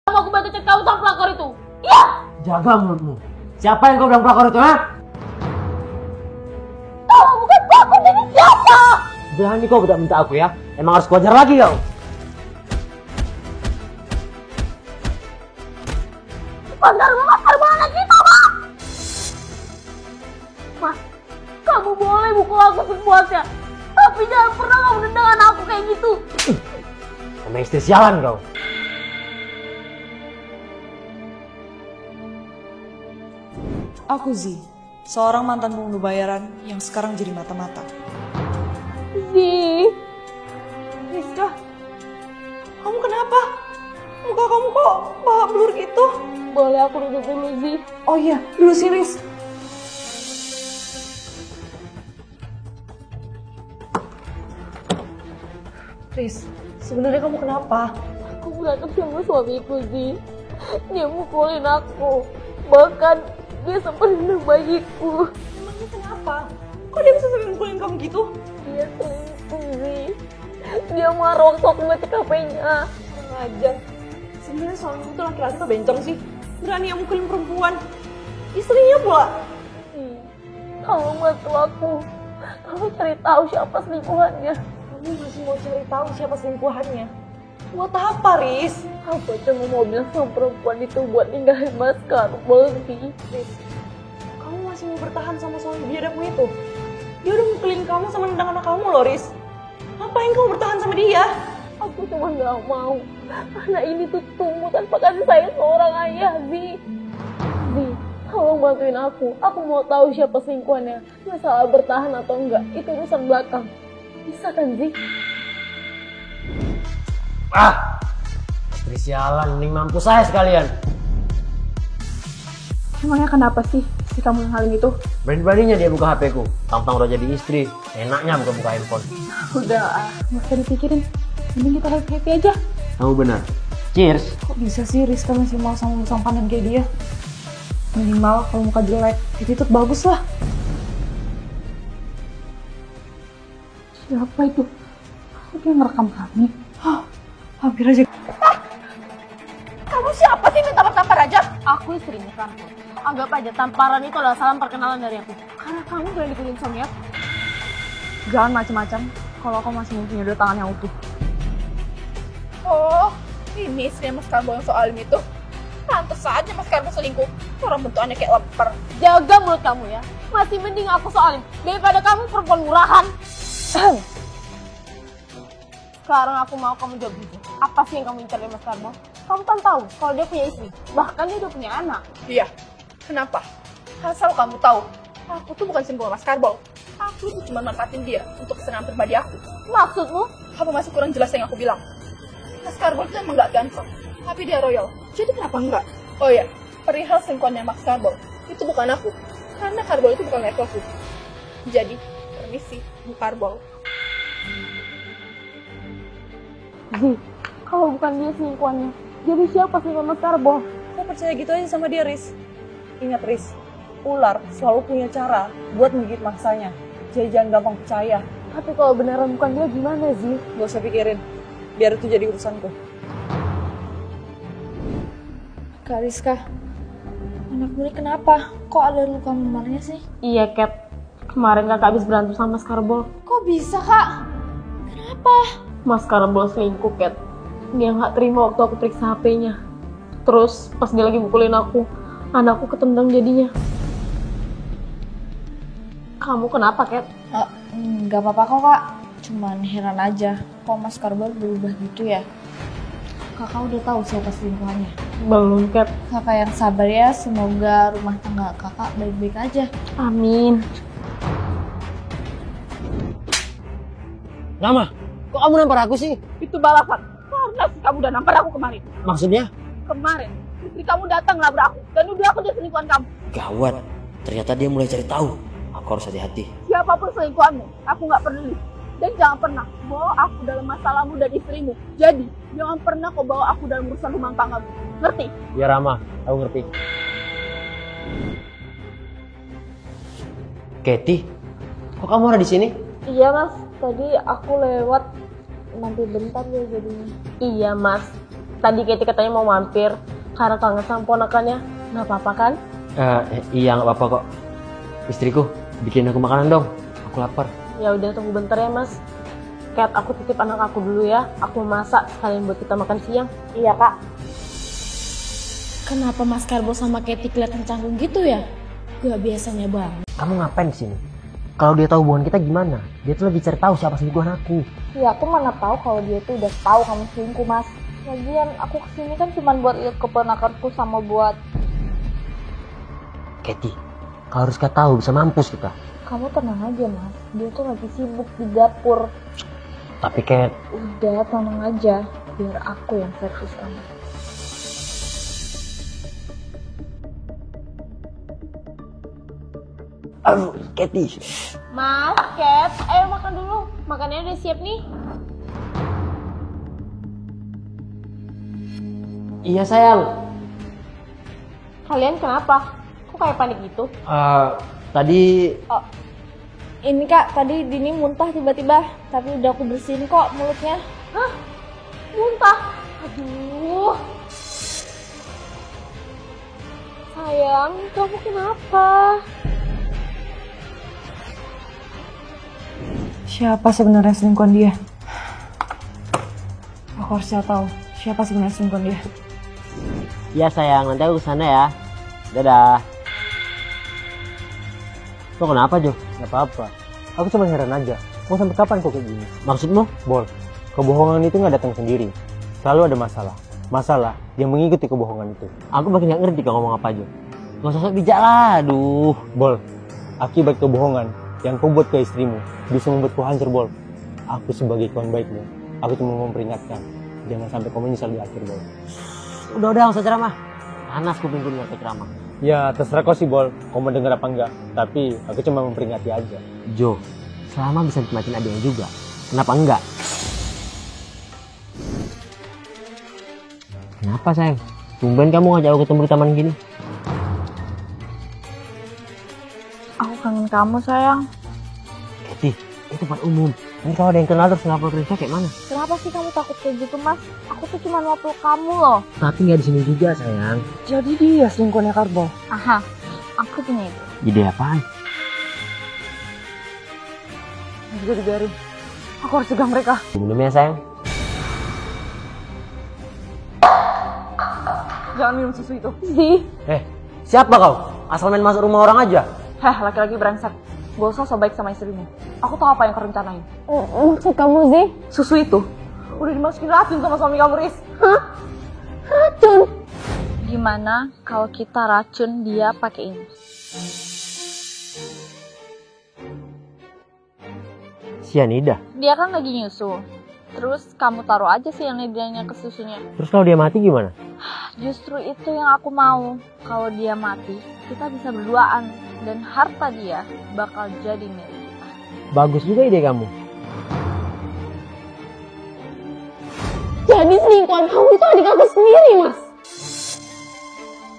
Aku bantu cek kamu sama pelakor itu. Iya. Jaga mulutmu. Siapa yang kau bilang pelakor itu, ha? Kamu bukan pelakor, jadi siapa? Berani kau minta aku ya? Emang harus kuajar lagi kau? Benar memakar banget kita, Mas. Mas, kamu boleh mukul aku sepuasnya. Tapi jangan pernah kamu nendang aku kayak gitu. Emang istri sialan kau. Aku Zi, seorang mantan pembunuh bayaran yang sekarang jadi mata-mata. Zi. Rizka, kamu kenapa? Muka kamu kok babak belur gitu? Boleh aku duduk dulu, Zi? Oh iya, dulu sih Riz. Riz, sebenarnya kamu kenapa? Aku berantem sama suamiku, Zi. Dia mukulin aku. Bahkan dia sempat nendang bayiku. Emangnya kenapa? Kok dia bisa sampai mukulin kamu gitu? Dia selingkuh, Zi. Dia marah waktu aku ngecek HP-nya. Aja. Sebenarnya suami itu laki-laki atau bencong sih? Berani yang mukulin perempuan. Istrinya pula. Tolong bantu aku. Tolong cari tahu siapa selingkuhannya. Kamu masih mau cari tahu siapa selingkuhannya? Buat apa, Riz? Aku cuma mau bilang sama perempuan itu buat ninggalin Mas Karbol, Zi. Riz, kamu masih mau bertahan sama suami biadabmu itu? Dia udah mukulin kamu sama nendang anak kamu loh, Riz. Ngapain kamu bertahan sama dia? Aku cuma gak mau. Anak ini tuh tumbuh tanpa kasih sayang seorang ayah, Zi. Zi, tolong bantuin aku. Aku mau tahu siapa selingkuhannya. Masalah bertahan atau enggak, itu urusan belakang. Bisa kan, Zi? Istri sialan, mending mampus saya sekalian. Emangnya kenapa sih si kamu ngalin itu? Berani-beraninya dia buka HP ku. Tampang udah jadi istri, enaknya buka handphone. Udah, nggak usah dipikirin. Mending kita happy aja. Kamu benar. Cheers. Kok bisa sih Rizka masih mau sama musang panen kayak dia? Minimal kalau muka jelek, attitude bagus lah. Siapa itu? Dia ngerekam kami. Hampir aja. Kamu siapa sih minta tampar aja? Aku istrimu kan. Anggap aja tamparan itu adalah salam perkenalan dari aku. Karena kamu berani dikulin suami aku. Jangan macam-macam kalau kamu masih mempunyai dua tangan yang utuh. Oh, ini istri Mas Karbo yang soal itu. Pantes saja Mas Karbo selingkuh. Orang bentukannya kayak lemper. Jaga mulut kamu ya. Masih mending aku soalin daripada kamu perempuan murahan. Sekarang aku mau kamu jawab jujur. Apa sih yang kamu incar dari Mas Karbo? Kamu kan tahu kalau dia punya istri. Bahkan dia udah punya anak. Iya, kenapa? Asal kamu tahu, aku tuh bukan selingkuh Mas Karbo. Aku tuh cuma manfaatin dia untuk kesenangan pribadi aku. Maksudmu? Apa masih kurang jelas yang aku bilang? Mas Karbo itu emang gak ganteng, tapi dia royal. Jadi kenapa enggak? Oh ya, perihal selingkuhannya Mas Karbo, itu bukan aku. Karena Karbo itu bukan levelku. Jadi, permisi, Bu Karbo. Zi, kalau bukan dia selingkuhannya, jadi siapa selingkuhan Mas Karbo? Kok percaya gitu aja sama dia, Riz? Ingat, Riz, ular selalu punya cara buat menggigit mangsanya. Jadi jangan gampang percaya. Tapi kalau beneran bukan dia gimana, Zi? Gak usah pikirin, biar itu jadi urusanku. Kak Rizka, anakmu ini kenapa? Kok ada luka memarnya sih? Iya, Kat. Kemarin kakak habis berantem sama Mas Karbol. Kok bisa, Kak? Kenapa? Mas Karbol selingkuh, Kat. Dia nggak terima waktu aku periksa HP-nya. Terus pas dia lagi mukulin aku, anakku ketendang jadinya. Kamu kenapa, Kat? Gak apa-apa kok, Kak. Cuman heran aja, kok Mas Karbol berubah gitu ya? Kakak udah tahu siapa selingkuhannya? Belum, Kat. Kakak yang sabar ya, semoga rumah tangga kakak baik-baik aja. Amin. Rama, kok kamu nampar aku sih? Itu balasan. Karena kamu udah nampar aku kemarin. Maksudnya? Kemarin, istri kamu datang ngelabrak aku. Dan nuduh aku dia selingkuhan kamu. Gawat, ternyata dia mulai cari tahu. Aku harus hati-hati. Siapapun selingkuhanmu, aku nggak peduli. Dan jangan pernah bawa aku dalam masalahmu dan istrimu. Jadi, jangan pernah kau bawa aku dalam urusan rumah tanggamu. Ngerti? Ya Rama, aku ngerti. Katie, kok kamu ada di sini? Iya, Mas. Tadi aku lewat. Nanti bentar ya jadinya. Iya, Mas. Tadi Katie katanya mau mampir karena kangen sama ponakannya. Nggak apa-apa kan? Iya nggak apa-apa kok. Istriku, bikin aku makanan dong. Aku lapar. Ya udah tunggu bentar ya Mas. Kat, aku titip anak aku dulu ya. Aku masak sekalian buat kita makan siang. Iya kak. Kenapa Mas Karbo sama Katie kelihatan canggung gitu ya? Gak biasanya banget. Kamu ngapain di sini? Kalau dia tahu hubungan kita gimana? Dia tuh lebih cari tahu siapa selingkuhan aku. Ya aku mana tahu kalau dia tuh udah tahu kamu selingkuh mas. Lagian aku kesini kan cuma buat lihat keponakanku sama buat. Katie, kau harus gak tahu bisa mampus kita. Kamu tenang aja mas. Dia tuh lagi sibuk di dapur. Tapi Kat, Udah tenang aja. Biar aku yang servis kamu. aduh Katie. Mas, Kat, ayo makan dulu. Makannya udah siap nih. Iya sayang. Kalian kenapa? Kok kayak panik gitu? Tadi Ini kak, tadi Dini muntah tiba-tiba. Tapi udah aku bersihin kok mulutnya. Hah? Muntah? Aduh. Sayang, kamu kenapa? Siapa sebenarnya selingkuhan dia? Aku harus tahu siapa sebenarnya selingkuhan dia. iya sayang, nanti aku kesana ya. Dadah. Lo kenapa Jo? Gak apa-apa. Aku cuma heran aja. Mau sampai kapan kok kayak gini? Maksudmu? Bol, kebohongan itu nggak datang sendiri. Selalu ada masalah. Masalah yang mengikuti kebohongan itu. Aku makin gak ngerti kau ngomong apa Jo. Gak usah sok bijak lah, aduh. Bol, akibat kebohongan yang kau buat ke istrimu bisa membuatku hancur, Bol. Aku sebagai kawan baikmu, aku cuma mau memperingatkan. Jangan sampai kau menyesal di akhir, Bol. Udah, gak usah ceramah. Panas kupingku dengar ceramah. Ya, terserah kau sih, Bol. Kau mau denger apa enggak. Tapi aku cuma memperingati aja. Jo, selama bisa nikmatin adiknya juga, kenapa enggak? Kenapa sayang? Tumben kamu ngajak aku ketemu di taman gini. Aku kangen kamu sayang. Katie, itu tempat umum. Nanti kalau ada yang kenal terus ngapel periksa kayak mana? Kenapa sih kamu takut kayak gitu mas? Aku tuh cuma mau peluk kamu loh. Tapi nggak di sini juga sayang. Jadi dia selingkuhannya Karbo. Aha, aku punya ide. Ide apaan? Nggak bisa dibiarin. Aku harus cegah mereka. Minum ya sayang. Jangan minum susu itu. Zih, Siapa kau? Asal main masuk rumah orang aja. Laki-laki brengsek. Gak usah so baik sama istrimu. Aku tahu apa yang kau rencanain. maksud kamu Zih? Susu itu udah dimasukin racun sama suami kamu, Riz. Hah? Racun? Gimana kalau kita racun dia pakai ini? Sianida. Dia kan lagi nyusu. Terus kamu taruh aja sih yang lidahnya ke susunya. Terus kalau dia mati gimana? Justru itu yang aku mau. Kalau dia mati, kita bisa berduaan. Dan harta dia bakal jadi milik kita. Bagus juga ide kamu. Jadi selingkuhan kamu itu adik aku sendiri, Mas.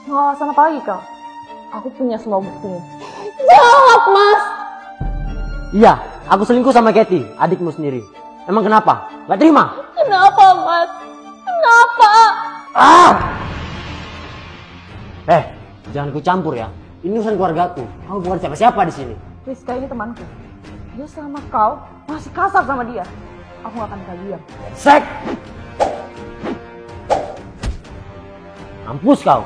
Mau alasan apa lagi kau? Aku punya semua buktinya. Jawab, Mas. Iya, aku selingkuh sama Katie, adikmu sendiri. Emang kenapa? Gak terima? Kenapa, Mas? Kenapa? Jangan ikut campur ya. Ini urusan keluargaku. Kamu bukan siapa-siapa di sini. Rizka ini temanku. Dia sama kau masih kasar sama dia. Aku gak akan diam. Sek! Mampus kau.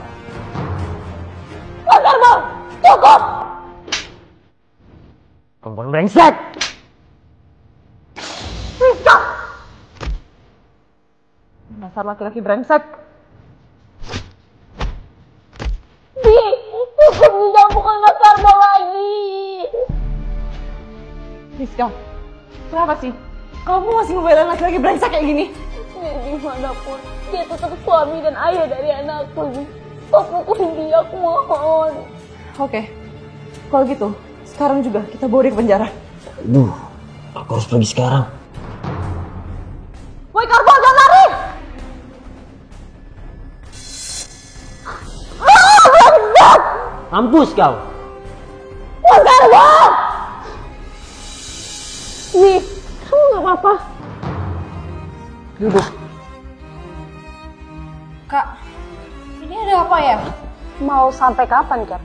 Mas Karbo, cukup! Perempuan brengsek! Dasar laki-laki brengsek. Zih, cukup, bukan Mas Karbo lagi. Rizka, kenapa sih? Kamu masih ngebelain laki-laki brengsek kayak gini? Dimanapun, dia tetap suami dan ayah dari anakku. Stop pukulin dia, aku mohon. Oke, kalau gitu, sekarang juga kita bawa dia ke penjara. Aduh, aku harus pergi sekarang. Woi Karbo, jangan lari! Mampus kau. Mas Karbo! Zih, kamu gak apa-apa? Duduk. Kak, ini ada apa ya? Mau sampai kapan, Kat?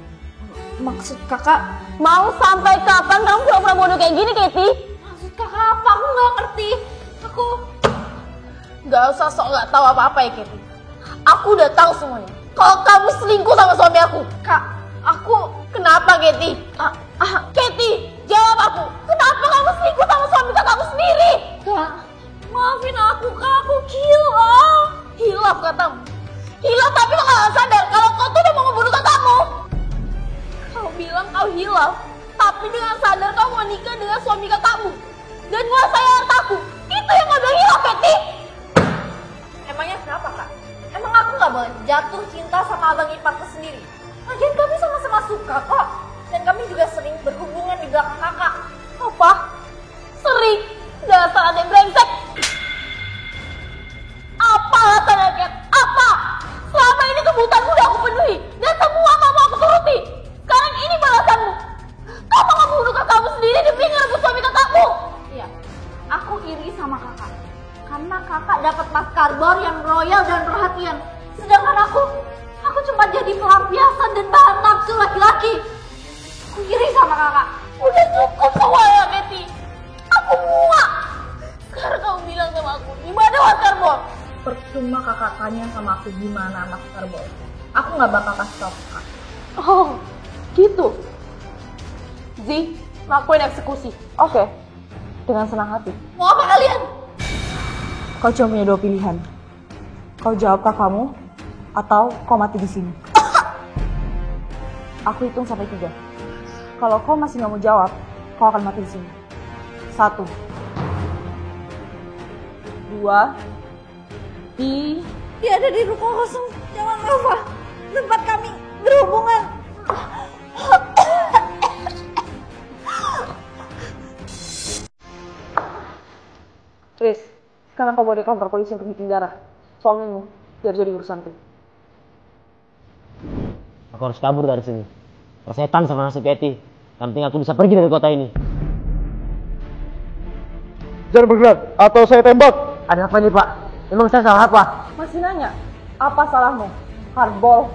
Maksud kakak? Mau sampai kapan kamu pura-pura bodoh kayak gini, Katie? Maksud kakak apa? Aku nggak ngerti. Aku nggak usah sok nggak tahu apa-apa ya, Katie. Aku udah tahu semuanya. Kalau kamu selingkuh sama suami aku, Kak, aku kenapa, Katie? Katie, jawab aku. Kenapa kamu selingkuh sama suami kakakmu sendiri? Kak, maafin aku, Kak. Aku hilaf. Hilaf katamu. Hilaf tapi kau nggak sadar kalau kau tuh udah mau ngebunuh kakakmu. Kau bilang kau hilaf, tapi dengan sadar kau mau nikah dengan suami kakakmu dan menguasai hartaku. Itu yang kau bilang hilaf, Betty. Emangnya kenapa, Kak? Emang aku nggak boleh jatuh cinta sama abang iparku sendiri? Lagian kami sama-sama suka kok. Dan kami juga sering berhubungan di belakang kakak. Apa? Sering? Dasar ada yang brengsek. Apa alasannya, Kat? Apa? Selama ini kebutuhanmu udah aku penuhi dan semua kamu aku turuti. Sekarang ini balasanmu. Kau mau membunuh kakakmu sendiri demi ngerebut suami kakakmu. Iya, aku iri sama kakak. Karena kakak dapat mas karbor yang royal dan perhatian. Sedangkan aku cuma jadi pelampiasan dan bahan nafsu laki-laki. Aku iri sama kakak. Udah cukup semua ya, Betty. Aku muak. Sekarang kamu bilang sama aku, gimana mas karbor? Percuma kakak tanya sama aku gimana mas karbor. Aku gak bakal kasih tau kakak. Oh, gitu. Zi, lakuin eksekusi. Oke, dengan senang hati. Mau apa kalian? Kau cuma punya 2 pilihan. Kau jawab kakakmu, atau kau mati di sini. Aku hitung sampai 3. Kalau kau masih nggak mau jawab, kau akan mati di sini. 1, 2, 3. Dia ada di rumah kosong. Jangan Rafa. Tempat kami berhubungan. Chris, sekarang kau bawa di kantor polisi untuk bikin darah. Soalnya biar jadi urusanku. Aku harus kabur dari sini. Persetan sama nasib Katie. Yang penting aku bisa pergi dari kota ini. Jangan bergerak atau saya tembak. Ada apa nih, Pak? Emang saya salah apa? Masih nanya, apa salahmu? Hardball.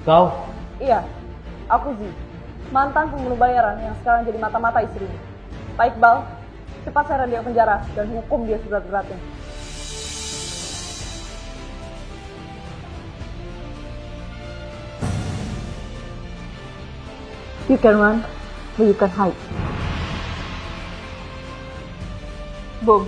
Kau? Iya, aku Zi. Mantan pembunuh bayaran yang sekarang jadi mata-mata istrinya. Pak Iqbal, cepat seret dia ke penjara dan hukum dia seberat-beratnya. You can run, but you can hide. Boom.